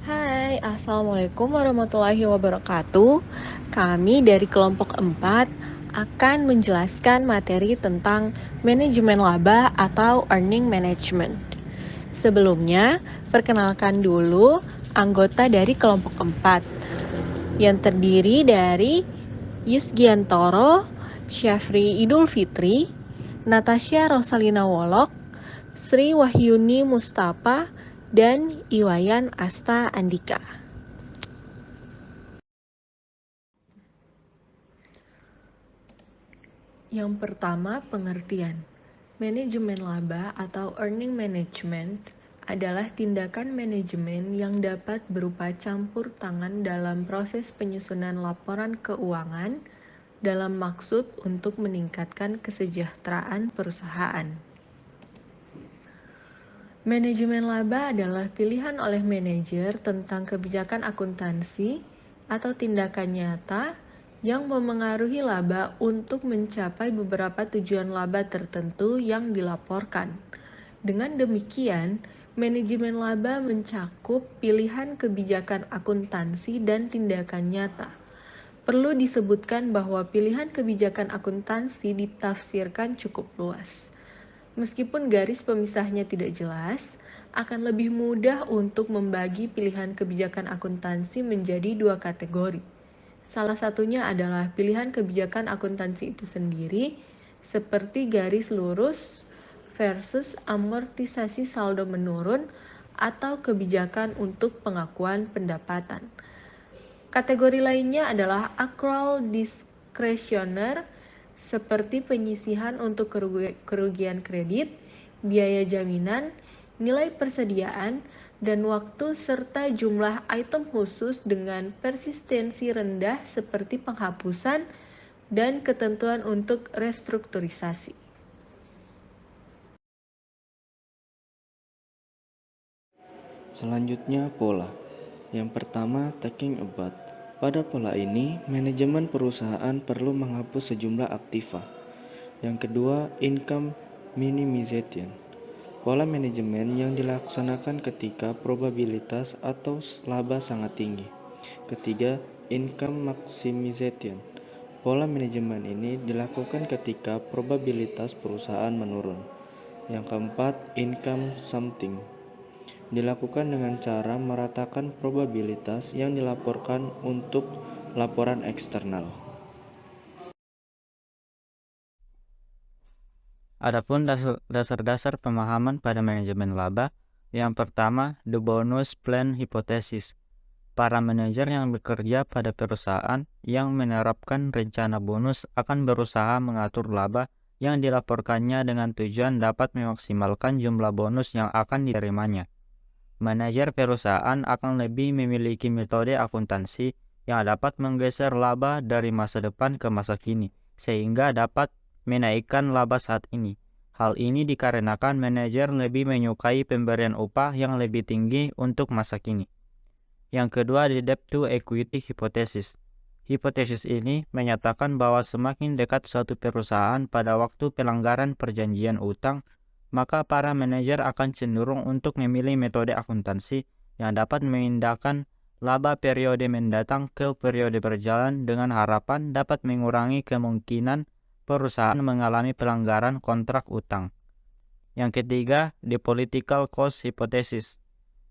Hai, Assalamualaikum warahmatullahi wabarakatuh. Kami dari kelompok 4 akan menjelaskan materi tentang manajemen laba atau earning management. Sebelumnya, perkenalkan dulu anggota dari kelompok 4 yang terdiri dari Yusgiantoro, Syafri Idul Fitri, Natasha Rosalina Wolok, Sri Wahyuni Mustafa, dan Iwayan Asta Andika. Yang pertama, pengertian. Manajemen laba atau earning management adalah tindakan manajemen yang dapat berupa campur tangan dalam proses penyusunan laporan keuangan dalam maksud untuk meningkatkan kesejahteraan perusahaan. Manajemen laba adalah pilihan oleh manajer tentang kebijakan akuntansi atau tindakan nyata yang memengaruhi laba untuk mencapai beberapa tujuan laba tertentu yang dilaporkan. Dengan demikian, manajemen laba mencakup pilihan kebijakan akuntansi dan tindakan nyata. Perlu disebutkan bahwa pilihan kebijakan akuntansi ditafsirkan cukup luas. Meskipun garis pemisahnya tidak jelas, akan lebih mudah untuk membagi pilihan kebijakan akuntansi menjadi dua kategori. Salah satunya adalah pilihan kebijakan akuntansi itu sendiri, seperti garis lurus versus amortisasi saldo menurun atau kebijakan untuk pengakuan pendapatan. Kategori lainnya adalah accrual discretionary seperti penyisihan untuk kerugian kredit, biaya jaminan, nilai persediaan, dan waktu serta jumlah item khusus dengan persistensi rendah seperti penghapusan dan ketentuan untuk restrukturisasi. Selanjutnya, pola. Yang pertama, taking about. Pada pola ini, manajemen perusahaan perlu menghapus sejumlah aktiva. Yang kedua, income minimization. Pola manajemen yang dilaksanakan ketika probabilitas atau laba sangat tinggi. Ketiga, income maximization. Pola manajemen ini dilakukan ketika probabilitas perusahaan menurun. Yang keempat, income something. Dilakukan dengan cara meratakan probabilitas yang dilaporkan untuk laporan eksternal. Adapun dasar-dasar pemahaman pada manajemen laba, yang pertama, the bonus plan hypothesis. Para manajer yang bekerja pada perusahaan yang menerapkan rencana bonus akan berusaha mengatur laba yang dilaporkannya dengan tujuan dapat memaksimalkan jumlah bonus yang akan diterimanya. Manajer perusahaan akan lebih memiliki metode akuntansi yang dapat menggeser laba dari masa depan ke masa kini, sehingga dapat menaikkan laba saat ini. Hal ini dikarenakan manajer lebih menyukai pemberian upah yang lebih tinggi untuk masa kini. Yang kedua, the debt to equity hypothesis. Hipotesis ini menyatakan bahwa semakin dekat suatu perusahaan pada waktu pelanggaran perjanjian utang, maka para manajer akan cenderung untuk memilih metode akuntansi yang dapat memindahkan laba periode mendatang ke periode berjalan dengan harapan dapat mengurangi kemungkinan perusahaan mengalami pelanggaran kontrak utang. Yang ketiga, the political cost hypothesis.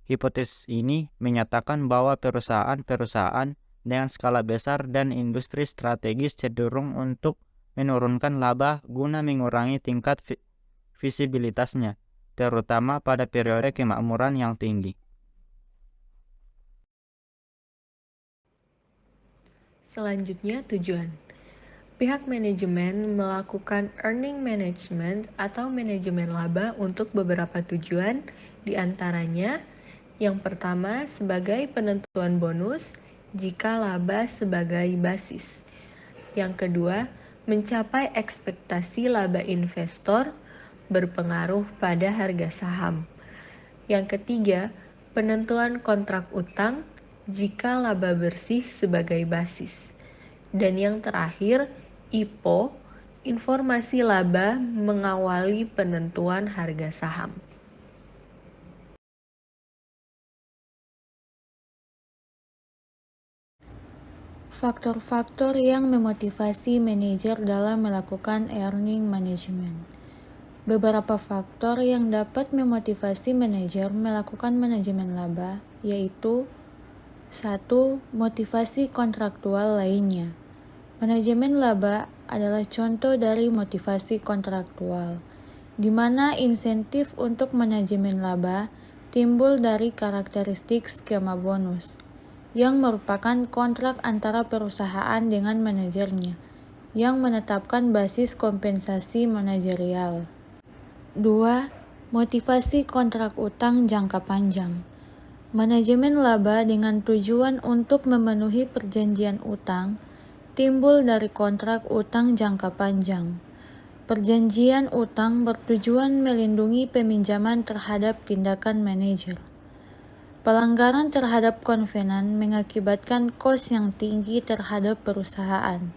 Hipotesis ini menyatakan bahwa perusahaan-perusahaan dengan skala besar dan industri strategis cenderung untuk menurunkan laba guna mengurangi tingkat visibilitasnya, terutama pada periode kemakmuran yang tinggi. Selanjutnya, tujuan. Pihak manajemen melakukan earning management atau manajemen laba untuk beberapa tujuan, diantaranya yang pertama sebagai penentuan bonus jika laba sebagai basis. Yang kedua, mencapai ekspektasi laba investor berpengaruh pada harga saham. Yang ketiga, penentuan kontrak utang jika laba bersih sebagai basis. Dan yang terakhir, IPO, informasi laba mengawali penentuan harga saham. Faktor-faktor yang memotivasi manajer dalam melakukan earning management. Beberapa faktor yang dapat memotivasi manajer melakukan manajemen laba yaitu 1. Motivasi kontraktual lainnya. Manajemen laba adalah contoh dari motivasi kontraktual, di mana insentif untuk manajemen laba timbul dari karakteristik skema bonus, yang merupakan kontrak antara perusahaan dengan manajernya, yang menetapkan basis kompensasi manajerial. 2. Motivasi kontrak utang jangka panjang. Manajemen laba dengan tujuan untuk memenuhi perjanjian utang timbul dari kontrak utang jangka panjang. Perjanjian utang bertujuan melindungi peminjaman terhadap tindakan manajer. Pelanggaran terhadap konvenan mengakibatkan kos yang tinggi terhadap perusahaan.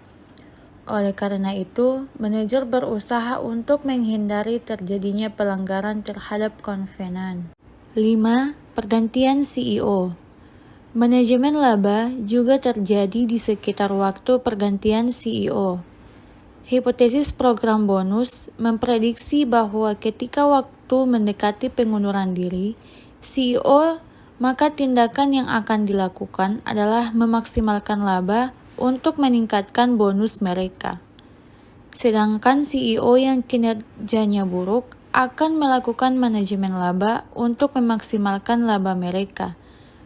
Oleh karena itu, manajer berusaha untuk menghindari terjadinya pelanggaran terhadap konvenan. 5. Pergantian CEO. Manajemen laba juga terjadi di sekitar waktu pergantian CEO. Hipotesis program bonus memprediksi bahwa ketika waktu mendekati pengunduran diri CEO, maka tindakan yang akan dilakukan adalah memaksimalkan laba untuk meningkatkan bonus mereka. Sedangkan CEO yang kinerjanya buruk akan melakukan manajemen laba untuk memaksimalkan laba mereka,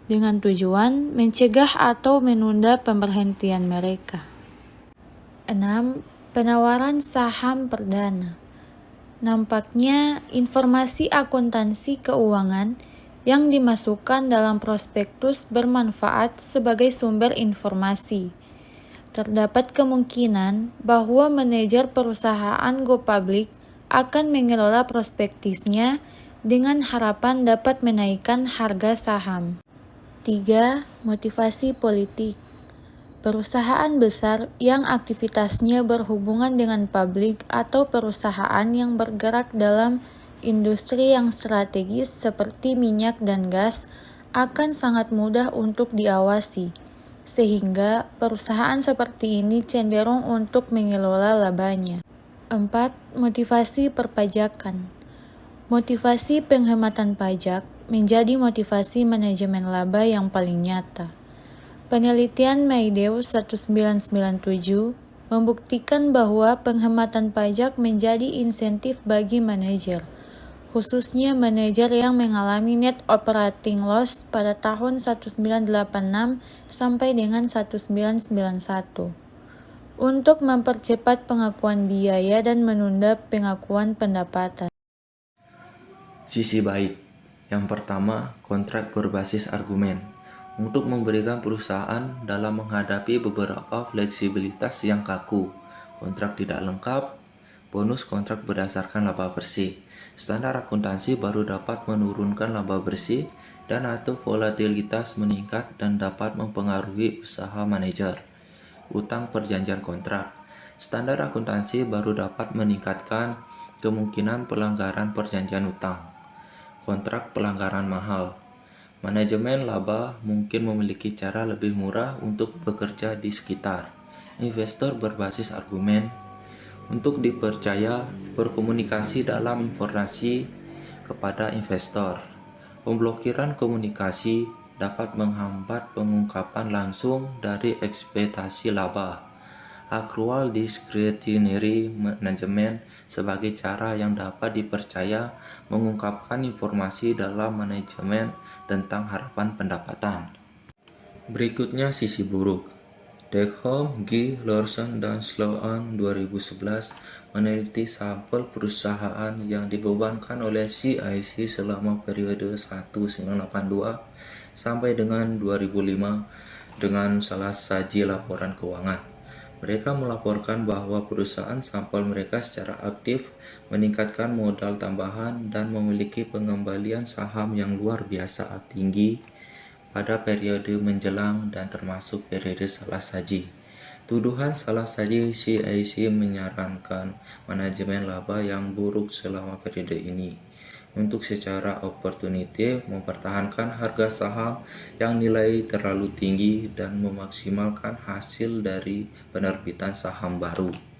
dengan tujuan mencegah atau menunda pemberhentian mereka. 6. Penawaran saham perdana. Nampaknya informasi akuntansi keuangan yang dimasukkan dalam prospektus bermanfaat sebagai sumber informasi. Terdapat kemungkinan bahwa manajer perusahaan go public akan mengelola prospektusnya dengan harapan dapat menaikkan harga saham. 3. Motivasi politik. Perusahaan besar yang aktivitasnya berhubungan dengan publik atau perusahaan yang bergerak dalam industri yang strategis seperti minyak dan gas akan sangat mudah untuk diawasi, sehingga perusahaan seperti ini cenderung untuk mengelola labanya. 4. Motivasi perpajakan. Motivasi penghematan pajak menjadi motivasi manajemen laba yang paling nyata. Penelitian Maydew 1997 membuktikan bahwa penghematan pajak menjadi insentif bagi manajer, khususnya manajer yang mengalami net operating loss pada tahun 1986 sampai dengan 1991, untuk mempercepat pengakuan biaya dan menunda pengakuan pendapatan. Sisi baik. Yang pertama, kontrak berbasis argumen. Untuk memberikan perusahaan dalam menghadapi beberapa fleksibilitas yang kaku. Kontrak tidak lengkap, bonus kontrak berdasarkan laba bersih. Standar akuntansi baru dapat menurunkan laba bersih dan atau volatilitas meningkat dan dapat mempengaruhi usaha manajer. Utang perjanjian kontrak. Standar akuntansi baru dapat meningkatkan kemungkinan pelanggaran perjanjian utang. Kontrak pelanggaran mahal. Manajemen laba mungkin memiliki cara lebih murah untuk bekerja di sekitar. Investor berbasis argumen. Untuk dipercaya, berkomunikasi dalam informasi kepada investor. Pemblokiran komunikasi dapat menghambat pengungkapan langsung dari ekspektasi laba. Accrual discretionary management sebagai cara yang dapat dipercaya mengungkapkan informasi dalam manajemen tentang harapan pendapatan. Berikutnya sisi buruk. Dekholm, G. Lawson, dan Sloan 2011 meneliti sampel perusahaan yang dibebankan oleh CIC selama periode 1982 sampai dengan 2005 dengan salah saji laporan keuangan. Mereka melaporkan bahwa perusahaan sampel mereka secara aktif meningkatkan modal tambahan dan memiliki pengembalian saham yang luar biasa tinggi pada periode menjelang dan termasuk periode salah saji. Tuduhan salah saji CIC menyarankan manajemen laba yang buruk selama periode ini. untuk secara opportunity mempertahankan harga saham yang nilai terlalu tinggi dan memaksimalkan hasil dari penerbitan saham baru.